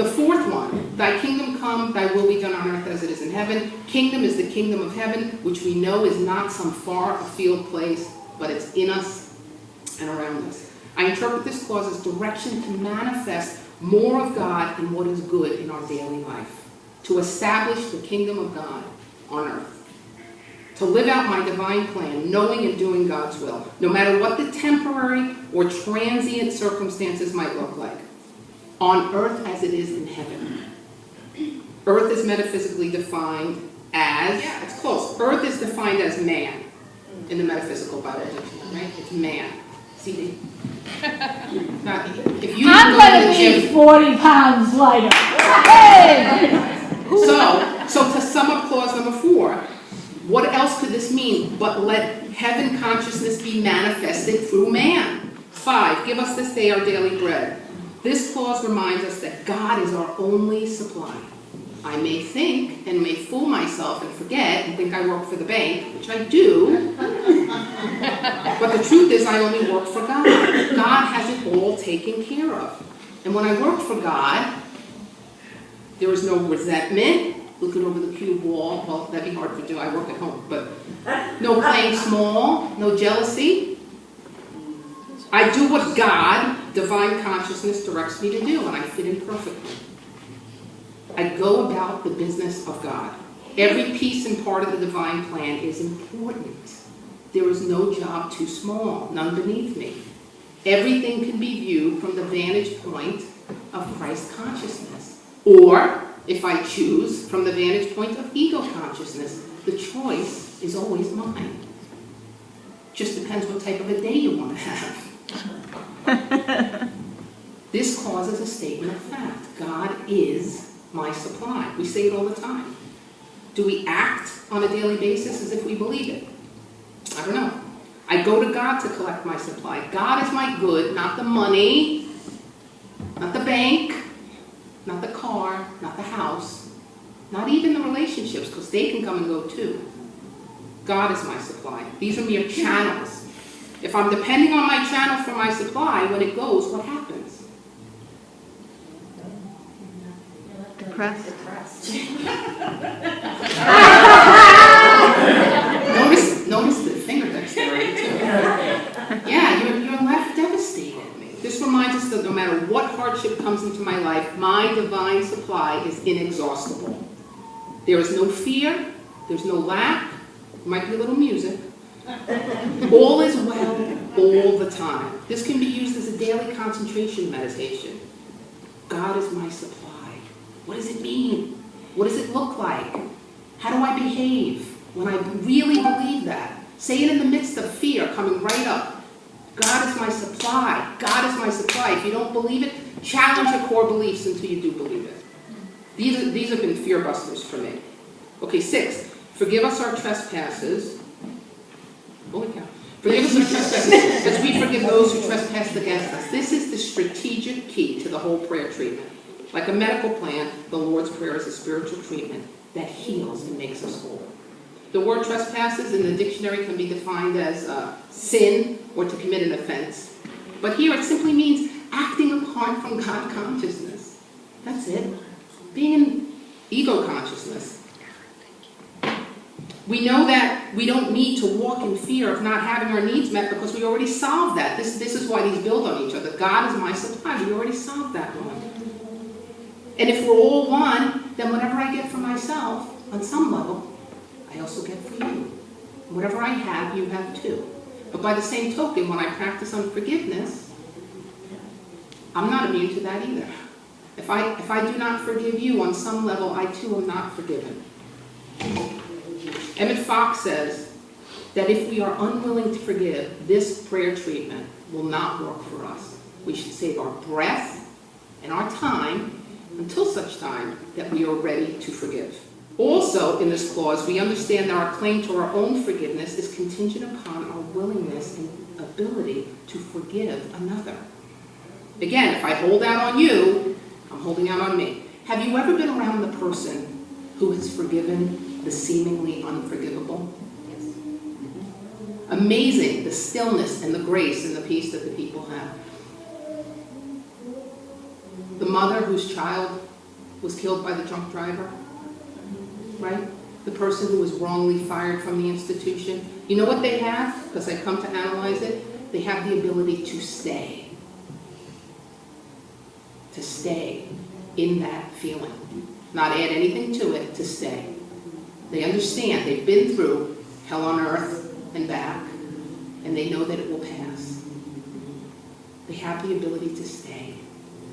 The fourth one, thy kingdom come, thy will be done on earth as it is in heaven. Kingdom is the kingdom of heaven, which we know is not some far afield place, but it's in us and around us. I interpret this clause as direction to manifest more of God and what is good in our daily life, to establish the kingdom of God on earth, to live out my divine plan, knowing and doing God's will, no matter what the temporary or transient circumstances might look like, on earth as it is in heaven. Earth is metaphysically defined as, it's close, earth is defined as man in the metaphysical Bible dictionary, right? It's man. See, now, if you I'm going to be 40 pounds lighter. Hey! So to sum up clause number 4, what else could this mean but let heaven consciousness be manifested through man? 5, give us this day our daily bread. This clause reminds us that God is our only supply. I may think and may fool myself and forget and think I work for the bank, which I do, but the truth is I only work for God. God has it all taken care of. And when I work for God, there is no resentment, looking over the cube wall. Well, that'd be hard to do. I work at home. But no playing small, no jealousy. I do what God, divine consciousness, directs me to do, and I fit in perfectly. I go about the business of God. Every piece and part of the divine plan is important. There is no job too small, none beneath me. Everything can be viewed from the vantage point of Christ consciousness. Or, if I choose, from the vantage point of ego consciousness. The choice is always mine. Just depends what type of a day you want to have. This causes a statement of fact. God is my supply. We say it all the time. Do we act on a daily basis as if we believe it? I don't know. I go to God to collect my supply. God is my good, not the money, not the bank, not the car, not the house, not even the relationships, because they can come and go too. God is my supply. These are mere channels. If I'm depending on my channel for my supply, when it goes, what happens? Depressed. Notice the finger dexterity too. Yeah, you're left devastated. This reminds us that no matter what hardship comes into my life, my divine supply is inexhaustible. There is no fear, there's no lack, there might be a little music. All is well all the time. This can be used as a daily concentration meditation. God is my supply. What does it mean? What does it look like? How do I behave when I really believe that? Say it in the midst of fear coming right up. God is my supply. God is my supply. If you don't believe it, challenge your core beliefs until you do believe it. These have been fear busters for me. Okay, 6. Forgive us our trespasses. Holy cow. Forgive us our trespasses as we forgive those who trespass against us. This is the strategic key to the whole prayer treatment. Like a medical plan, the Lord's Prayer is a spiritual treatment that heals and makes us whole. The word trespasses in the dictionary can be defined as sin or to commit an offense. But here it simply means acting apart from God consciousness. That's it. Being in ego consciousness. We know that we don't need to walk in fear of not having our needs met because we already solved that. This is why these build on each other. God is my supply. We already solved that one. And if we're all one, then whatever I get for myself, on some level, I also get for you. Whatever I have, you have too. But by the same token, when I practice unforgiveness, I'm not immune to that either. If I do not forgive you, on some level, I too am not forgiven. Emmett Fox says that if we are unwilling to forgive, this prayer treatment will not work for us. We should save our breath and our time until such time that we are ready to forgive. Also, in this clause, we understand that our claim to our own forgiveness is contingent upon our willingness and ability to forgive another. Again, if I hold out on you, I'm holding out on me. Have you ever been around the person who has forgiven the seemingly unforgivable? Yes. Amazing, the stillness and the grace and the peace that the people have. The mother whose child was killed by the drunk driver, right? The person who was wrongly fired from the institution. You know what they have? Because I come to analyze it. They have the ability to stay. To stay in that feeling. Not add anything to it, to stay. They understand. They've been through hell on earth and back, and they know that it will pass. They have the ability to stay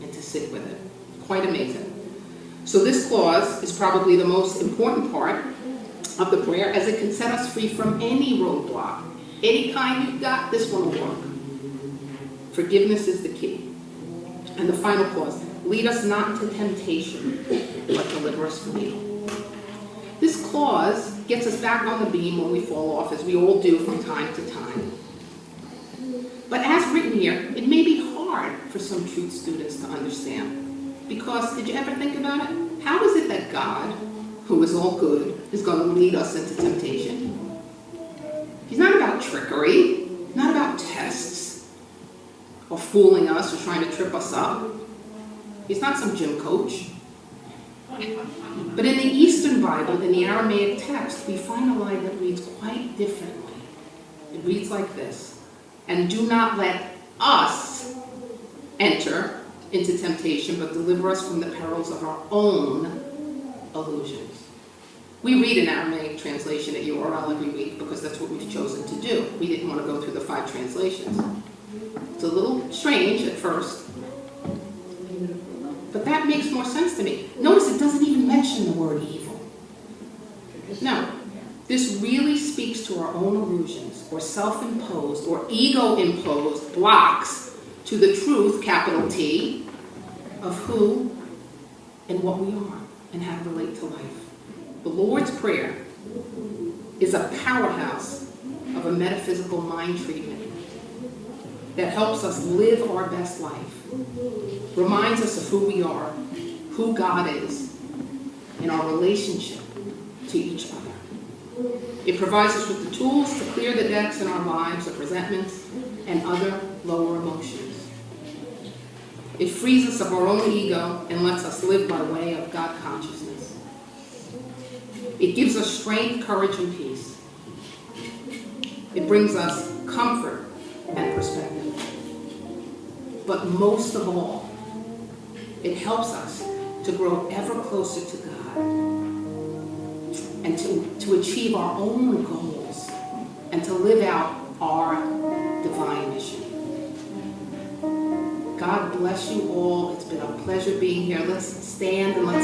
and to sit with it. Quite amazing. So this clause is probably the most important part of the prayer, as it can set us free from any roadblock. Any kind you've got, this one will work. Forgiveness is the key. And the final clause, lead us not into temptation, but deliver us from evil. This clause gets us back on the beam when we fall off, as we all do from time to time. But as written here, it may be hard for some truth students to understand. Because, did you ever think about it? How is it that God, who is all good, is going to lead us into temptation? He's not about trickery, not about tests, or fooling us or trying to trip us up. He's not some gym coach. But in the Eastern Bible, in the Aramaic text, we find a line that reads quite differently. It reads like this: and do not let us enter into temptation, but deliver us from the perils of our own illusions. We read an Aramaic translation at URL every week because that's what we've chosen to do. We didn't want to go through the 5 translations. It's a little strange at first, but that makes more sense to me. Notice it doesn't even mention the word evil. No, this really speaks to our own illusions, or self-imposed, or ego-imposed blocks to the truth, capital T, of who and what we are and how to relate to life. The Lord's Prayer is a powerhouse of a metaphysical mind treatment that helps us live our best life, reminds us of who we are, who God is, and our relationship to each other. It provides us with the tools to clear the decks in our lives of resentments and other lower emotions. It frees us of our own ego and lets us live by way of God consciousness. It gives us strength, courage, and peace. It brings us comfort and perspective. But most of all, it helps us to grow ever closer to God and to achieve our own goals and to live out our divine mission. God bless you all. It's been a pleasure being here. Let's stand and let's